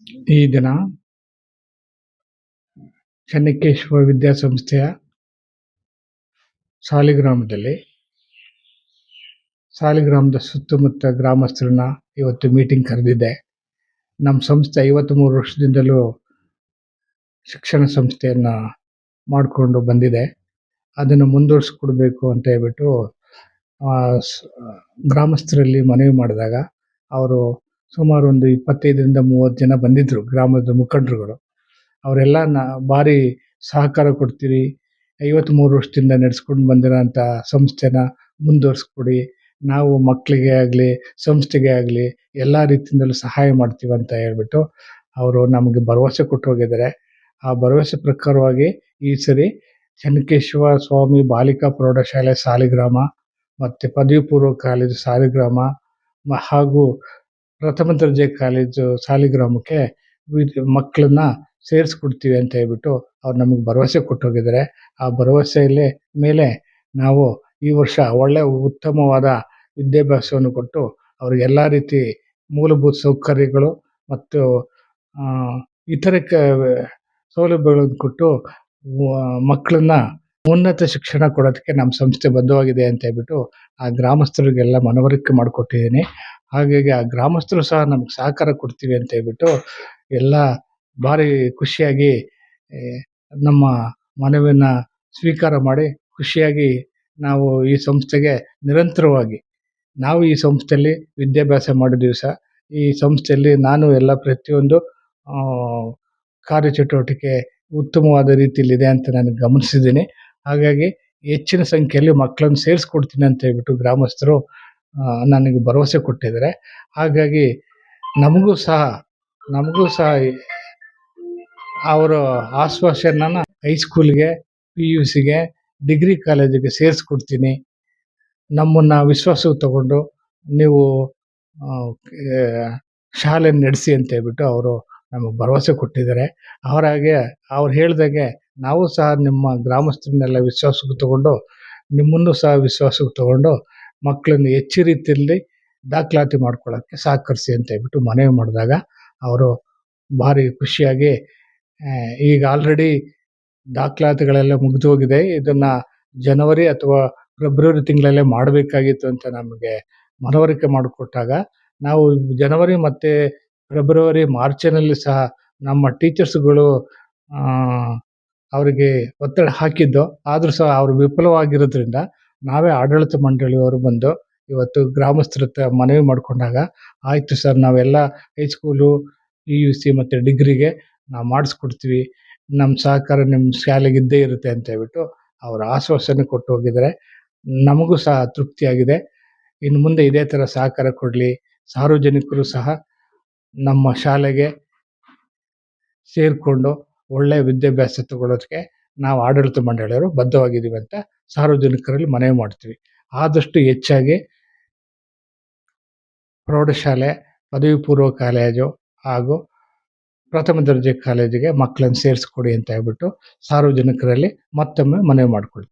ಈ ದಿನ ಚೆನ್ನಕೇಶವ ವಿದ್ಯಾಸಂಸ್ಥೆಯ ಸಾಲಿಗ್ರಾಮದ ಸುತ್ತಮುತ್ತ ಗ್ರಾಮಸ್ಥರನ್ನ ಇವತ್ತು ಮೀಟಿಂಗ್ ಕರೆದಿದ್ದೆ. ನಮ್ಮ ಸಂಸ್ಥೆ 53 ವರ್ಷದಿಂದಲೂ ಶಿಕ್ಷಣ ಸಂಸ್ಥೆಯನ್ನ ಮಾಡಿಕೊಂಡು ಬಂದಿದೆ. ಅದನ್ನು ಮುಂದುವರಿಸ್ಕೊಡ್ಬೇಕು ಅಂತ ಹೇಳ್ಬಿಟ್ಟು ಗ್ರಾಮಸ್ಥರಲ್ಲಿ ಮನವಿ ಮಾಡಿದಾಗ ಅವರು ಸುಮಾರು ಒಂದು 25ರಿಂದ 30 ಜನ ಬಂದಿದ್ರು. ಗ್ರಾಮದ ಮುಖಂಡರುಗಳು ಅವರೆಲ್ಲ ಭಾರಿ ಸಹಕಾರ ಕೊಡ್ತೀವಿ, 53 ವರ್ಷದಿಂದ ನಡೆಸ್ಕೊಂಡು ಬಂದಿರೋಂಥ ಸಂಸ್ಥೆನ ಮುಂದುವರಿಸ್ಕೊಡಿ, ನಾವು ಮಕ್ಕಳಿಗೆ ಆಗಲಿ ಸಂಸ್ಥೆಗೆ ಆಗಲಿ ಎಲ್ಲ ರೀತಿಯಿಂದಲೂ ಸಹಾಯ ಮಾಡ್ತೀವಿ ಅಂತ ಹೇಳ್ಬಿಟ್ಟು ಅವರು ನಮಗೆ ಭರವಸೆ ಕೊಟ್ಟು ಹೋಗಿದ್ದಾರೆ. ಆ ಭರವಸೆ ಪ್ರಕಾರವಾಗಿ ಈ ಸರಿ ಚೆನ್ನಕೇಶವ ಸ್ವಾಮಿ ಬಾಲಿಕಾ ಪ್ರೌಢಶಾಲೆ ಸಾಲಿಗ್ರಾಮ ಮತ್ತು ಪದವಿ ಪೂರ್ವ ಕಾಲೇಜು ಸಾಲಿಗ್ರಾಮ ಹಾಗೂ ಪ್ರಥಮ ದರ್ಜೆ ಕಾಲೇಜು ಸಾಲಿಗ್ರಾಮಕ್ಕೆ ಮಕ್ಕಳನ್ನ ಸೇರಿಸ್ಕೊಡ್ತೀವಿ ಅಂತ ಹೇಳ್ಬಿಟ್ಟು ಅವ್ರು ನಮಗೆ ಭರವಸೆ ಕೊಟ್ಟು ಹೋಗಿದ್ದಾರೆ. ಆ ಭರವಸೆಯಲ್ಲಿ ಮೇಲೆ ನಾವು ಈ ವರ್ಷ ಒಳ್ಳೆಯ ಉತ್ತಮವಾದ ವಿದ್ಯಾಭ್ಯಾಸವನ್ನು ಕೊಟ್ಟು ಅವ್ರಿಗೆ ಎಲ್ಲ ರೀತಿ ಮೂಲಭೂತ ಸೌಕರ್ಯಗಳು ಮತ್ತು ಇತರೆ ಸೌಲಭ್ಯಗಳನ್ನು ಕೊಟ್ಟು ಮಕ್ಕಳನ್ನ ಉನ್ನತ ಶಿಕ್ಷಣ ಕೊಡೋದಕ್ಕೆ ನಮ್ಮ ಸಂಸ್ಥೆ ಬದ್ಧವಾಗಿದೆ ಅಂತ ಹೇಳ್ಬಿಟ್ಟು ಆ ಗ್ರಾಮಸ್ಥರಿಗೆಲ್ಲ ಮನವರಿಕೆ ಮಾಡಿಕೊಟ್ಟಿದ್ದೀನಿ. ಹಾಗಾಗಿ ಆ ಗ್ರಾಮಸ್ಥರು ಸಹ ನಮ್ಗೆ ಸಹಕಾರ ಕೊಡ್ತೀವಿ ಅಂತ ಹೇಳ್ಬಿಟ್ಟು ಎಲ್ಲ ಭಾರಿ ಖುಷಿಯಾಗಿ ನಮ್ಮ ಮನವಿಯನ್ನು ಸ್ವೀಕಾರ ಮಾಡಿ ಖುಷಿಯಾಗಿ ನಾವು ಈ ಸಂಸ್ಥೆಗೆ ನಿರಂತರವಾಗಿ ನಾವು ಈ ಸಂಸ್ಥೆಯಲ್ಲಿ ವಿದ್ಯಾಭ್ಯಾಸ ಮಾಡಿದ್ದೀವಿ ಸಹ. ಈ ಸಂಸ್ಥೆಯಲ್ಲಿ ನಾನು ಎಲ್ಲ ಪ್ರತಿಯೊಂದು ಕಾರ್ಯಚಟುವಟಿಕೆ ಉತ್ತಮವಾದ ರೀತಿಯಲ್ಲಿದೆ ಅಂತ ನಾನು ಗಮನಿಸಿದ್ದೀನಿ. ಹಾಗಾಗಿ ಹೆಚ್ಚಿನ ಸಂಖ್ಯೆಯಲ್ಲಿ ಮಕ್ಕಳನ್ನು ಸೇರಿಸ್ಕೊಡ್ತೀನಿ ಅಂತ ಹೇಳ್ಬಿಟ್ಟು ಗ್ರಾಮಸ್ಥರು ನನಗೆ ಭರವಸೆ ಕೊಟ್ಟಿದ್ದಾರೆ. ಹಾಗಾಗಿ ನಮಗೂ ಸಹ ಅವರ ಆಶ್ವಾಸನೆನ ಹೈಸ್ಕೂಲ್ಗೆ, PUCಗೆ, ಡಿಗ್ರಿ ಕಾಲೇಜಿಗೆ ಸೇರಿಸ್ಕೊಡ್ತೀನಿ, ನಮ್ಮನ್ನು ವಿಶ್ವಾಸಕ್ಕೆ ತಗೊಂಡು ನೀವು ಶಾಲೆ ನಡೆಸಿ ಅಂತ ಹೇಳ್ಬಿಟ್ಟು ಅವರು ನಮಗೆ ಭರವಸೆ ಕೊಟ್ಟಿದ್ದಾರೆ. ಅವ್ರು ಹೇಳ್ದಾಗೆ ನಾವು ಸಹ ನಿಮ್ಮ ಗ್ರಾಮಸ್ಥರನ್ನೆಲ್ಲ ವಿಶ್ವಾಸಕ್ಕೆ ತಗೊಂಡು ನಿಮ್ಮನ್ನು ಸಹ ವಿಶ್ವಾಸಕ್ಕೆ ತಗೊಂಡು ಮಕ್ಕಳನ್ನು ಹೆಚ್ಚು ರೀತಿಯಲ್ಲಿ ದಾಖಲಾತಿ ಮಾಡ್ಕೊಳ್ಳೋಕ್ಕೆ ಸಹಕರಿಸಿ ಅಂತ ಹೇಳ್ಬಿಟ್ಟು ಮನವಿ ಮಾಡಿದಾಗ ಅವರು ಭಾರಿ ಖುಷಿಯಾಗಿ ಈಗ ಆಲ್ರೆಡಿ ದಾಖಲಾತಿಗಳೆಲ್ಲ ಮುಗಿದು ಹೋಗಿದೆ, ಇದನ್ನು ಜನವರಿ ಅಥವಾ ಫೆಬ್ರವರಿ ತಿಂಗಳಲ್ಲೇ ಮಾಡಬೇಕಾಗಿತ್ತು ಅಂತ ನಮಗೆ ಮನವರಿಕೆ ಮಾಡಿಕೊಟ್ಟಾಗ ನಾವು ಜನವರಿ ಮತ್ತು ಫೆಬ್ರವರಿ ಮಾರ್ಚಿನಲ್ಲಿ ಸಹ ನಮ್ಮ ಟೀಚರ್ಸ್ಗಳು ಅವರಿಗೆ ಒತ್ತಡ ಹಾಕಿದ್ದು, ಆದರೂ ಸಹ ಅವರು ವಿಫಲವಾಗಿರೋದ್ರಿಂದ ನಾವೇ ಆಡಳಿತ ಮಂಡಳಿಯವರು ಬಂದು ಇವತ್ತು ಗ್ರಾಮಸ್ಥರ ಹತ್ರ ಮನವಿ ಮಾಡಿಕೊಂಡಾಗ ಆಯಿತು ಸರ್, ನಾವೆಲ್ಲ ಹೈಸ್ಕೂಲು, PUC ಮತ್ತು ಡಿಗ್ರಿಗೆ ನಾವು ಮಾಡಿಸ್ಕೊಡ್ತೀವಿ, ನಮ್ಮ ಸಹಕಾರ ನಿಮ್ಮ ಶಾಲೆಗೆ ಇದ್ದೇ ಇರುತ್ತೆ ಅಂತ ಹೇಳ್ಬಿಟ್ಟು ಅವರು ಆಶ್ವಾಸನೆ ಕೊಟ್ಟು ಹೋಗಿದ್ದಾರೆ. ನಮಗೂ ಸಹ ತೃಪ್ತಿಯಾಗಿದೆ. ಇನ್ನು ಮುಂದೆ ಇದೇ ಥರ ಸಹಕಾರ ಕೊಡಲಿ, ಸಾರ್ವಜನಿಕರು ಸಹ ನಮ್ಮ ಶಾಲೆಗೆ ಸೇರಿಕೊಂಡು ಒಳ್ಳೆಯ ವಿದ್ಯಾಭ್ಯಾಸ ತಗೊಳ್ಳೋದಕ್ಕೆ ನಾವು ಆಡಳಿತ ಮಂಡಳಿಯವರು ಬದ್ಧವಾಗಿದ್ದೀವಿ ಅಂತ ಸಾರ್ವಜನಿಕರಲ್ಲಿ ಮನವಿ ಮಾಡ್ತೀವಿ. ಆದಷ್ಟು ಹೆಚ್ಚಾಗಿ ಪ್ರೌಢಶಾಲೆ, ಪದವಿ ಪೂರ್ವ ಕಾಲೇಜು ಹಾಗೂ ಪ್ರಥಮ ದರ್ಜೆ ಕಾಲೇಜಿಗೆ ಮಕ್ಕಳನ್ನು ಸೇರಿಸ್ಕೊಡಿ ಅಂತ ಹೇಳ್ಬಿಟ್ಟು ಸಾರ್ವಜನಿಕರಲ್ಲಿ ಮತ್ತೊಮ್ಮೆ ಮನವಿ ಮಾಡಿಕೊಳ್ತೀವಿ.